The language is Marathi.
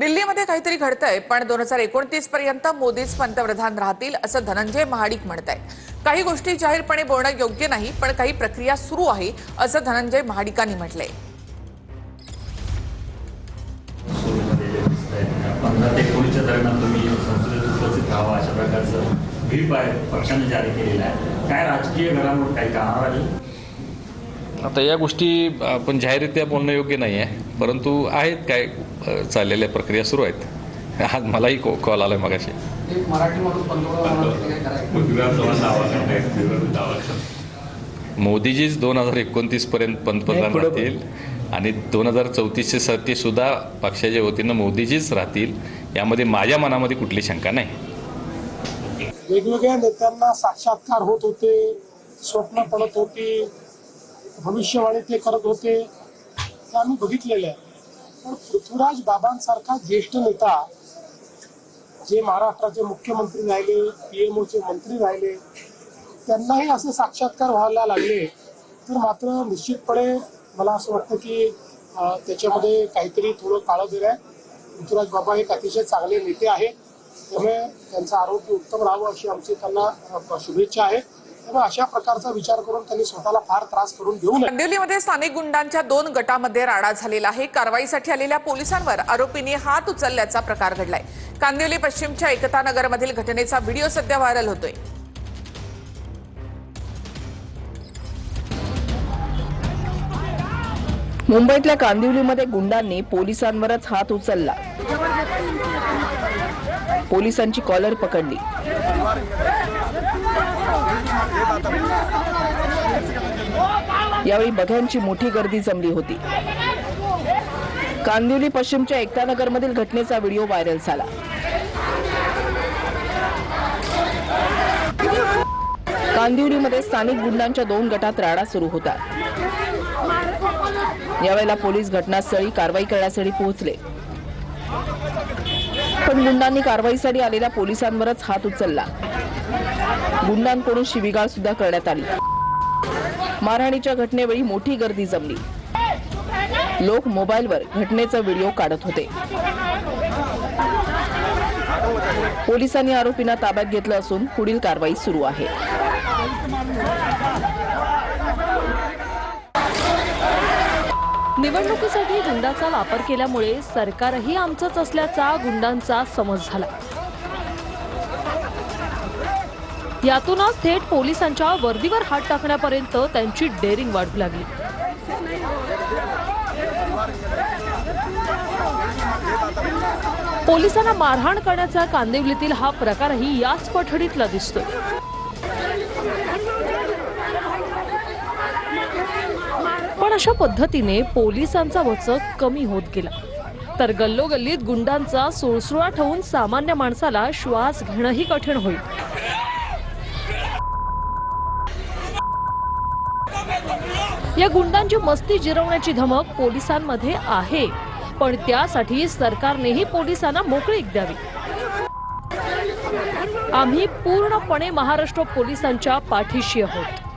दिल्लीमध्ये काहीतरी घडतंय, पण 2029 पर्यंत मोदीच पंतप्रधान राहतील असं धनंजय महाडिक म्हणतायत। काही गोष्टी जाहीरपणे बोलणं योग्य नाही, पण काही प्रक्रिया सुरू आहे असं धनंजय महाडिकांनी म्हटलंय। 15 ते 19 दरम्यान तुम्ही संसदेत उपस्थित राहावा अशा प्रकारचं व्हीप पक्षाने जारी केलेला आहे। काय राजकीय घडामोडी काही कामावर आली? आता या गोष्टी आपण जाहीररित्या बोलणं योग्य नाही आहे, परंतु आहेत काय चाललेल्या प्रक्रिया सुरू आहेत। आज मलाही कॉल आलाय मगाशी। मोदीजीच 2029 पर्यंत पंतप्रधान राहतील आणि 2034 सुद्धा पक्षाच्या वतीनं मोदीजीच राहतील, यामध्ये माझ्या मनामध्ये कुठली शंका नाही। वेगवेगळ्या नेत्यांना साक्षात्कार होत होते, स्वप्न पडत होती, भविष्यवाणी ते करत होते, ते आम्ही बघितलेलं आहे। पण पृथ्वीराज बाबांसारखा ज्येष्ठ नेता जे महाराष्ट्राचे मुख्यमंत्री राहिले, पीएमओचे मंत्री राहिले, त्यांनाही असे साक्षात्कार व्हायला लागले तर मात्र निश्चितपणे मला असं वाटतं की त्याच्यामध्ये काहीतरी थोडं काळं बेर आहे। पृथ्वीराज बाबा एक अतिशय चांगले नेते आहेत, त्यामुळे त्यांचं आरोग्य उत्तम राहावं अशी आमची त्यांना शुभेच्छा आहे। अशा प्रकारचा विचार करून त्यांनी स्वतःला फार त्रास करून घेऊ नये। कांदिवलीमध्ये स्थानिक गुंडांच्या 2 गटांमध्ये राडा झालेला आहे। कारवाईसाठी आलेल्या पोलिसांवर आरोपींनी हात उचलल्याचा प्रकार घडलाय। कांदिवली पश्चिमच्या एकता नगरमधील घटनेचा व्हिडिओ सध्या व्हायरल होतोय। मुंबईतल्या कांदिवलीमध्ये गुंडांनी पोलिसांवरच हात उचलला, पोलिसांची कॉलर पकडली। यावेळी बघ्यांची मोठी गर्दी जमली होती। कांदिवली पश्चिमच्या एकता नगरमधील घटनेचा व्हिडिओ व्हायरल झाला। कांदिवलीमध्ये स्थानिक गुंडांच्या 2 गटात राडा सुरू होता। यावेळेला पोलीस घटनास्थळी कारवाई करण्यासाठी पोहोचले, पण गुंडांनी कारवाईसाठी आलेल्या पोलिसांवरच हात उचलला। गुंडांकडून शिवीगाळ सुद्धा करण्यात आली। मारहाणीच्या घटनेवेळी मोठी गर्दी जमली। लोक मोबाईलवर घटनेचा व्हिडिओ काढत होते। पोलिसांनी आरोपींना ताब्यात घेतलं असून पुढील कारवाई सुरू आहे। निवडणुकीसाठी गुंडाचा वापर केल्यामुळे सरकारही आमचंच असल्याचा गुंडांचा समज झाला। यातूनच थेट पोलिसांच्या वर्दीवर हात टाकण्यापर्यंत त्यांची डेअरिंग वाढू लागली। पोलिसांना मारहाण करण्याचा कांदिवलीतील हा प्रकारही याच पठडीतला दिसतोय। पण अशा पद्धतीने पोलिसांचा वचक कमी होत गेला तर गल्लोगल्लीत गुंडांचा सुळसुळाट होऊन सामान्य माणसाला श्वास घेणंही कठीण होईल। या गुंडांची मस्ती जिरवण्याची धमक पोलिसांमध्ये आहे, पण त्यासाठी सरकारनेही पोलिसांना मोकळीक द्यावी। आम्ही पूर्णपणे महाराष्ट्र पोलिसांच्या पाठीशी आहोत।